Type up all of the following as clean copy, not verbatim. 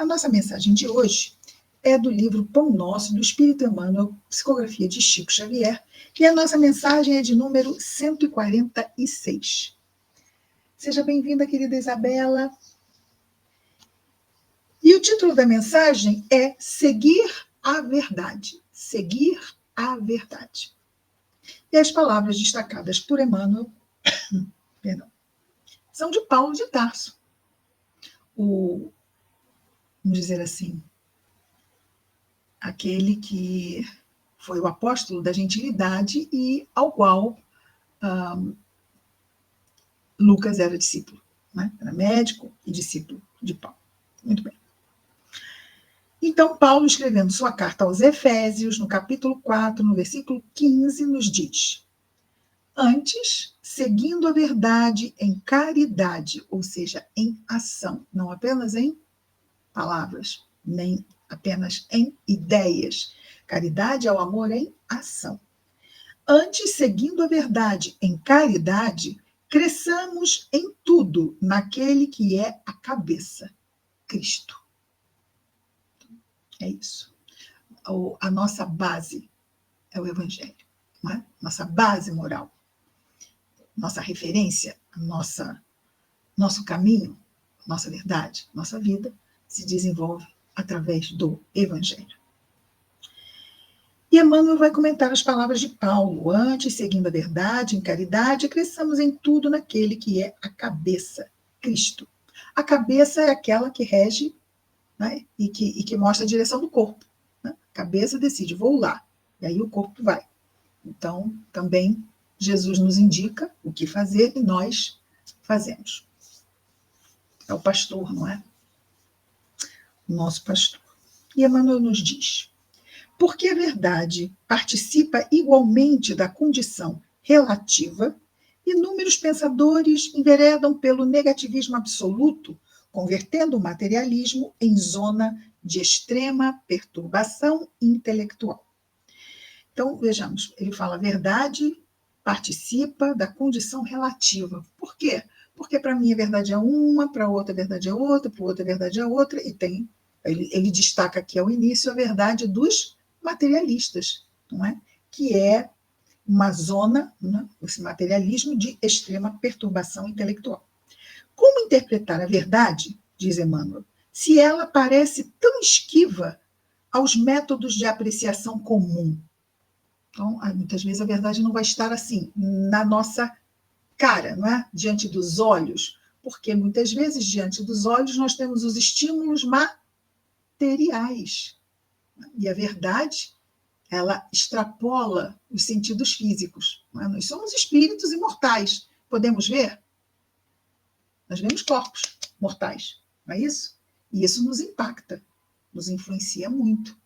A nossa mensagem de hoje é do livro Pão Nosso, do Espírito Emmanuel, psicografia de Chico Xavier, e a nossa mensagem é de número 146. Seja bem-vinda, querida Isabela. E o título da mensagem é Seguir a Verdade. Seguir a Verdade. E as palavras destacadas por Emmanuel são de Paulo de Tarso. Vamos dizer assim, aquele que foi o apóstolo da gentilidade e ao qual Lucas era discípulo, né? Era médico e discípulo de Paulo. Muito bem. Então, Paulo, escrevendo sua carta aos Efésios, no capítulo 4, no versículo 15, nos diz: antes, seguindo a verdade em caridade, ou seja, em ação, não apenas em palavras, nem apenas em ideias. Caridade é o amor em ação. Antes, seguindo a verdade em caridade, cresçamos em tudo naquele que é a cabeça, Cristo. É isso. A nossa base é o Evangelho, não é? Nossa base moral, nossa referência, nosso caminho, nossa verdade, nossa vida se desenvolve através do Evangelho. E Emmanuel vai comentar as palavras de Paulo. Antes, seguindo a verdade, em caridade, cresçamos em tudo naquele que é a cabeça, Cristo. A cabeça é aquela que rege, né, e que mostra a direção do corpo. Né? A cabeça decide, vou lá, e aí o corpo vai. Então, também, Jesus nos indica o que fazer e nós fazemos. É o pastor, não é? O nosso pastor. E Emmanuel nos diz: porque a verdade participa igualmente da condição relativa, inúmeros pensadores enveredam pelo negativismo absoluto, convertendo o materialismo em zona de extrema perturbação intelectual. Então, vejamos, ele fala a verdade participa da condição relativa. Por quê? Porque para mim a verdade é uma, para outra a verdade é outra, para outra a verdade é outra, e ele destaca aqui ao início a verdade dos materialistas, não é? Que é uma zona, né, esse materialismo de extrema perturbação intelectual. Como interpretar a verdade, diz Emmanuel, se ela parece tão esquiva aos métodos de apreciação comum? Então, muitas vezes a verdade não vai estar assim, na nossa cara, não é? Diante dos olhos, porque muitas vezes, diante dos olhos, nós temos os estímulos materiais. E a verdade, ela extrapola os sentidos físicos. Não é? Nós somos espíritos imortais. Podemos ver? Nós vemos corpos mortais, não é isso? E isso nos impacta, nos influencia muito.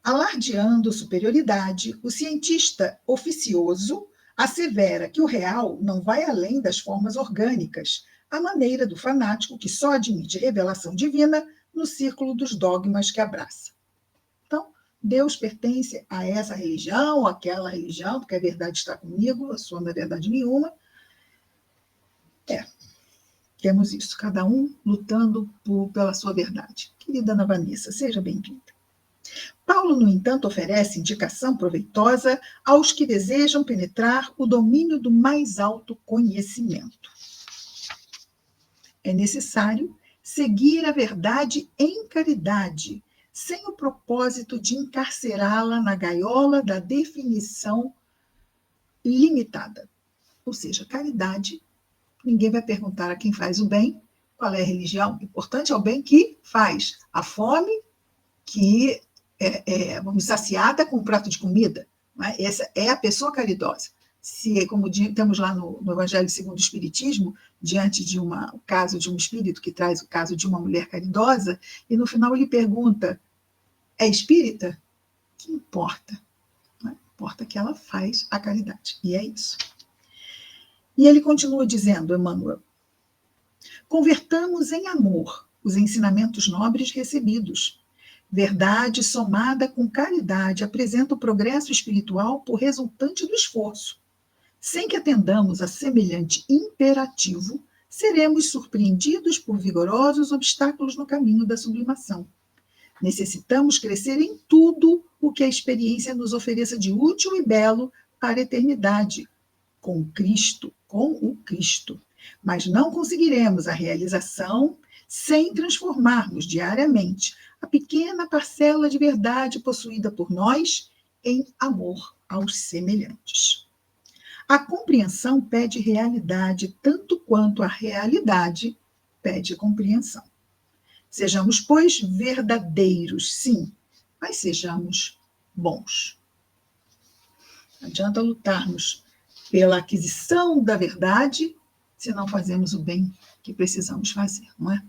Alardeando superioridade, o cientista oficioso assevera que o real não vai além das formas orgânicas, à maneira do fanático que só admite revelação divina no círculo dos dogmas que abraça. Então, Deus pertence a essa religião, àquela religião, porque a verdade está comigo, a sua não é verdade nenhuma. Temos isso, cada um lutando pela sua verdade. Querida Ana Vanessa, seja bem-vinda. Paulo, no entanto, oferece indicação proveitosa aos que desejam penetrar o domínio do mais alto conhecimento. É necessário seguir a verdade em caridade, sem o propósito de encarcerá-la na gaiola da definição limitada. Ou seja, caridade, ninguém vai perguntar a quem faz o bem, qual é a religião. O importante é o bem que faz. A fome que vamos saciada com um prato de comida. Não é? Essa é a pessoa caridosa. Se, como temos lá no Evangelho segundo o Espiritismo, diante de o caso de um espírito que traz o caso de uma mulher caridosa, e no final ele pergunta, é espírita? Que importa? Não é? Importa que ela faz a caridade. E é isso. E ele continua dizendo, Emmanuel, convertamos em amor os ensinamentos nobres recebidos. Verdade somada com caridade apresenta o progresso espiritual por resultante do esforço. Sem que atendamos a semelhante imperativo, seremos surpreendidos por vigorosos obstáculos no caminho da sublimação. Necessitamos crescer em tudo o que a experiência nos ofereça de útil e belo para a eternidade, com o Cristo. Mas não conseguiremos a realização sem transformarmos diariamente a pequena parcela de verdade possuída por nós em amor aos semelhantes. A compreensão pede realidade tanto quanto a realidade pede compreensão. Sejamos, pois, verdadeiros, sim, mas sejamos bons. Não adianta lutarmos pela aquisição da verdade se não fazemos o bem que precisamos fazer, não é?